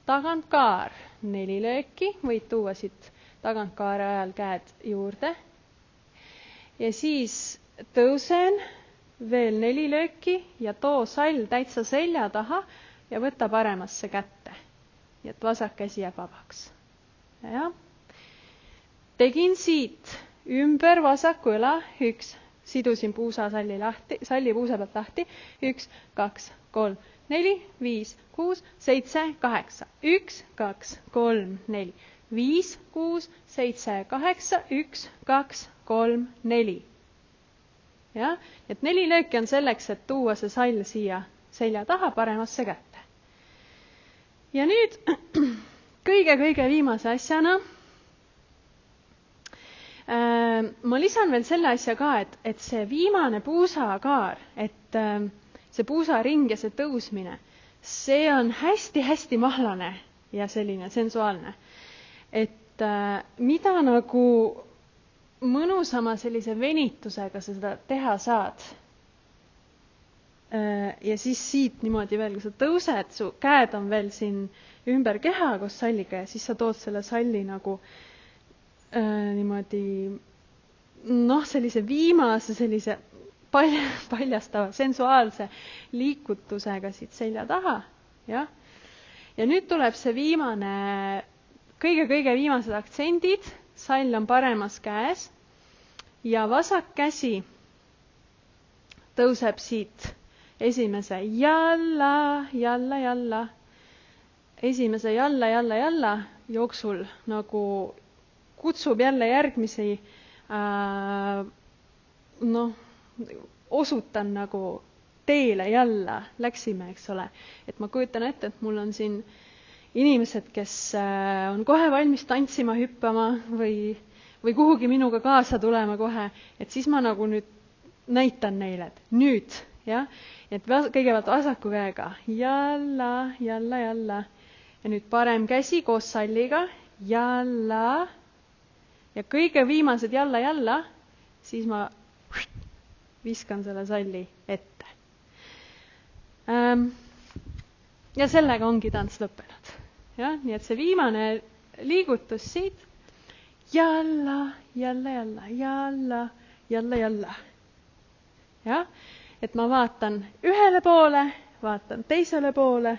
tagantkaar 4 lööki, võid tuua siit tagantkaare ajal käed juurde. Ja siis tõusen veel 4 lööki ja too sall täitsa selja taha ja võta paremasse kätte. Ja et vasak käsi jääb vabaks. Ja. Tegin siit ümber vasaku õla 1, sidusin salli puusa pealt lahti, 1, 2, 3, 4, 5, 6, 7, 8, 1, 2, 3, 4, 5, 6, 7, 8, 1, 2, 3, 4. Ja, et 4 lööki on selleks, et tuua see sall siia selja taha paremasse kätte. Ja nüüd kõige viimase asjana ma lisan veel selle asja ka, et see viimane puusakaar, et see puusaring ja see tõusmine, see on hästi mahlane ja selline sensuaalne. Et mida nagu mõnusama sellise venitusega seda teha saad. Ja siis siit niimoodi veel, kui sa tõused, su käed on veel siin ümber keha koos salliga ja siis sa tood selle salli nagu niimoodi sellise viimase sellise paljastava sensuaalse liikutusega siit selja taha. Ja nüüd tuleb see viimane, kõige viimased aktsendid. Sall on paremas käes ja vasak käsi tõuseb siit esimese jalla, esimese jalla jooksul nagu kutsub jälle järgmisi, osutan nagu teele jalla läksime, eks ole. Et ma kujutan ette, et mul on siin inimesed, kes on kohe valmis tantsima, hüppama või kuhugi minuga kaasa tulema kohe, et siis ma nagu nüüd näitan neile, et nüüd, ja, et kõigepealt vasaku käega, jalla, ja nüüd parem käsi koos salliga, jalla, ja kõige viimased jalla, siis ma viskan selle salli ette. Ja sellega ongi tants lõppenud. Ja, nii et see viimane liigutus siit, jalla. Ja, et ma vaatan ühele poole, vaatan teisele poole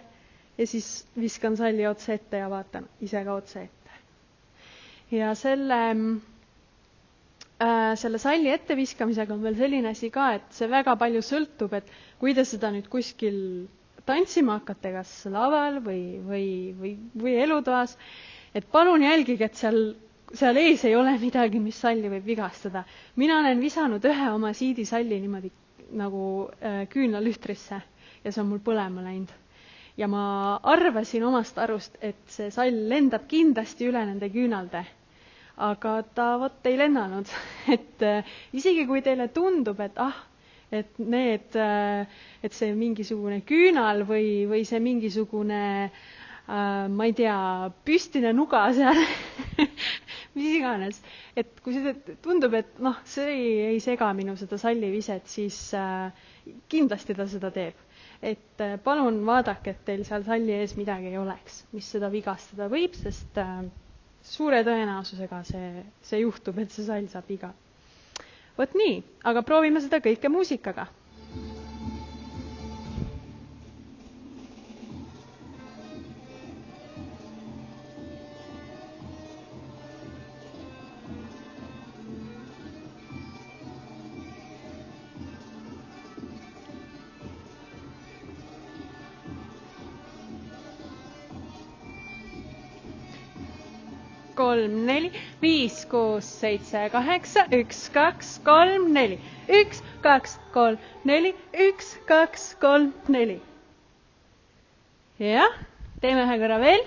ja siis viskan salli otse ette ja vaatan ise ka otse ette. Ja selle salli etteviskamisega on veel selline asi ka, et see väga palju sõltub, et kui te seda nüüd kuskil tantsima hakkate, kas laval või elutoas, et palun jälgige, et seal ees ei ole midagi, mis salli võib vigastada. Mina olen visanud ühe oma siidisalli niimoodi nagu küünlalühtrisse ja see on mul põlema läinud. Ja ma arvasin omast arust, et see sall lendab kindlasti üle nende küünalde. Aga ta ei lennanud. Et isegi kui teile tundub, et see mingisugune küünal või see mingisugune, ma ei tea, püstine nuga seal, mis iganes. Et kui see tundub, et see ei sega minu seda salliviset, siis kindlasti ta seda teeb. Et palun vaadake, et teil seal salli ees midagi ei oleks, mis seda vigastada võib, sest suure tõenäosusega see juhtub, et see sall saab viga. Võt nii, aga proovime seda kõike muusikaga. Kolm, 4, 5, 6, 7, 8, 1, 2, 3, 4. 1, 2, 3, 4, 1, 2, 3, 4. Ja, teeme ühe korra veel.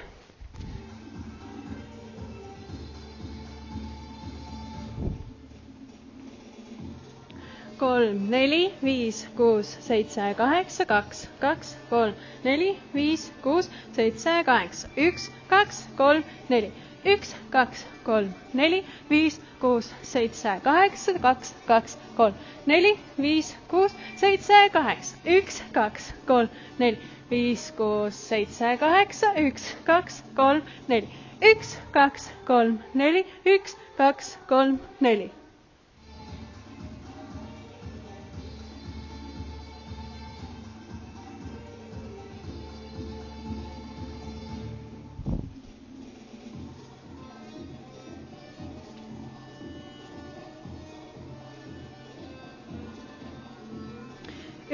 Kolm, 4, 5, 6, 7, 8, 2, 2, 3, 4, 5, 6, 7, 8, 1, 2, 3, 4. 1, 2, 3, 4, 5, 6, 7, 8, 2, 2, 3, 4, 5, 6, 7, 8, 1, 2, 3, 4, 5, 6, 7, 8, 1, 2, 3, 4, 1, 2, 3, 4, 1, 2, 3, 4.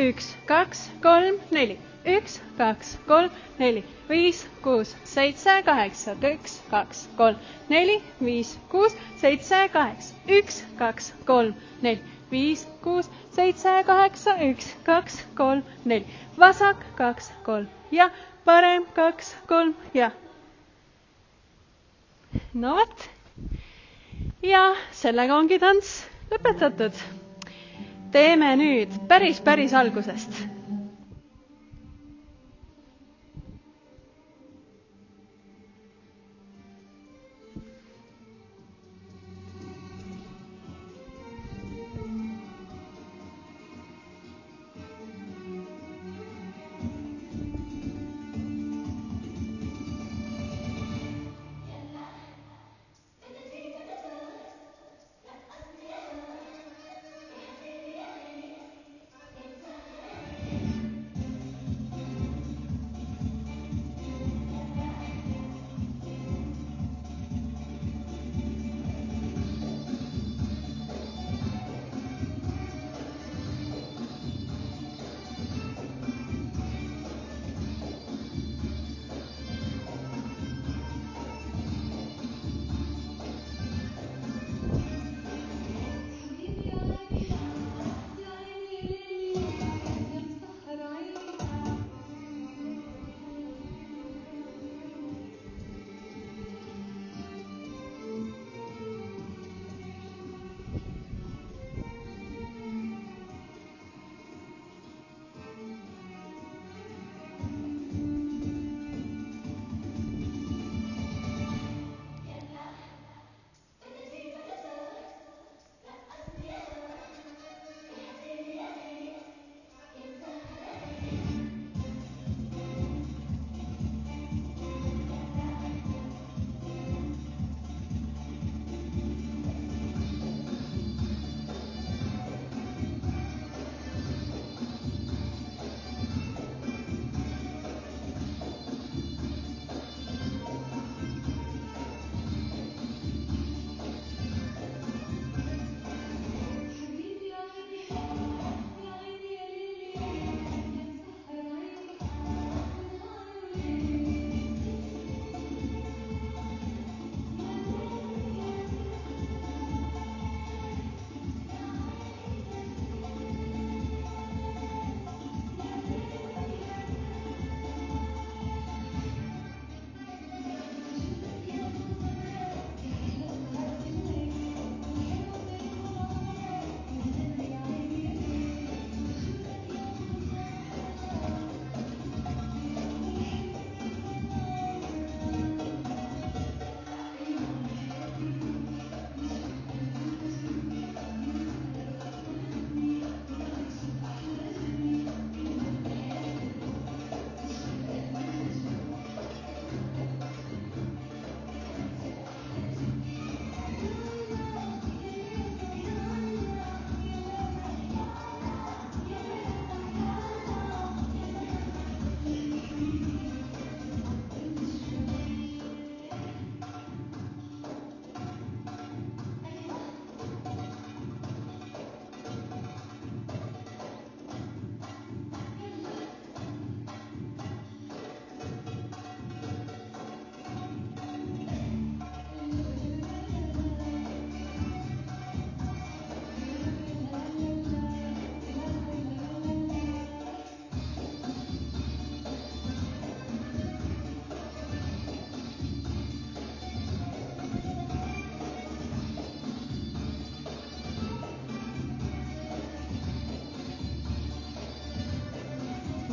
Üks, kaks, kolm, neli. 1, 2, 3, 4, 5, 6, 7, 8, 1, 2, 3, 4, 5, 6, 7, 8, 1, 2, 3, 4, 5, 6, 7, 8, 1, 2, 3, 4. Vasak 2, 3 ja parem 2, 3 ja. No vot. Ja sellega ongi tants lõpetatud. Teeme nüüd päris algusest.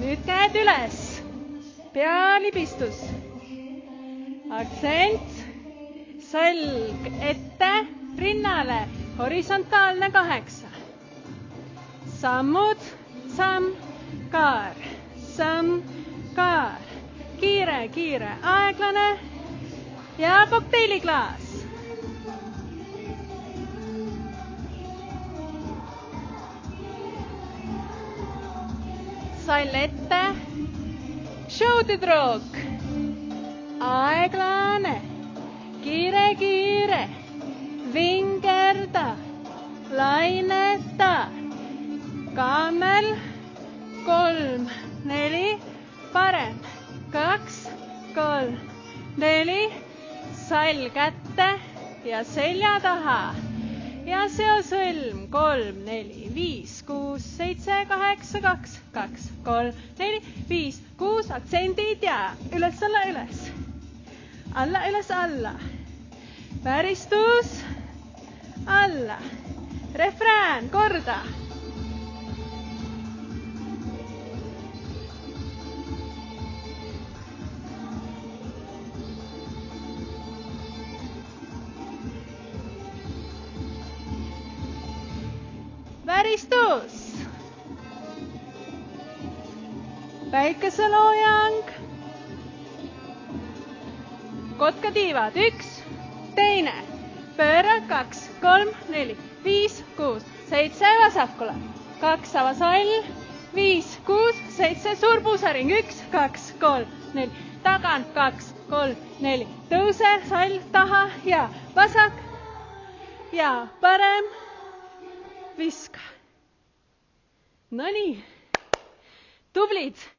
Nüüd käed üles. Pealipistus. Aktsent. Salg ette, rinnale, horisontaalne 8. Sammud, samm, kaar, kiire, kiire, aeglane ja kokteiliklaas. Sall ette, showtüdruk, aeglane, kiire, kiire, vingerda, laineta, kaamel, 3, 4, parem, 2, 3, 4, sall kätte ja selja taha ja seo sõlm 3, 4, 5, 6, 7, 8, 2, 2, 3, 4, 5, 6, aktsendid ja üles, alla, üles, alla, üles, alla, väristus, alla, refrään, korda. Väristus, päikeseloojang, kotkatiivad, 1, teine, pööra, 2, 3, 4, 5, 6, 7, vasakule, 2, avasall, 5, 6, 7, suur puusaring, 1, 2, 3, 4, tagant, 2, 3, 4, tõuse, sall, taha ja vasak ja parem, viska. Nonii, tublid!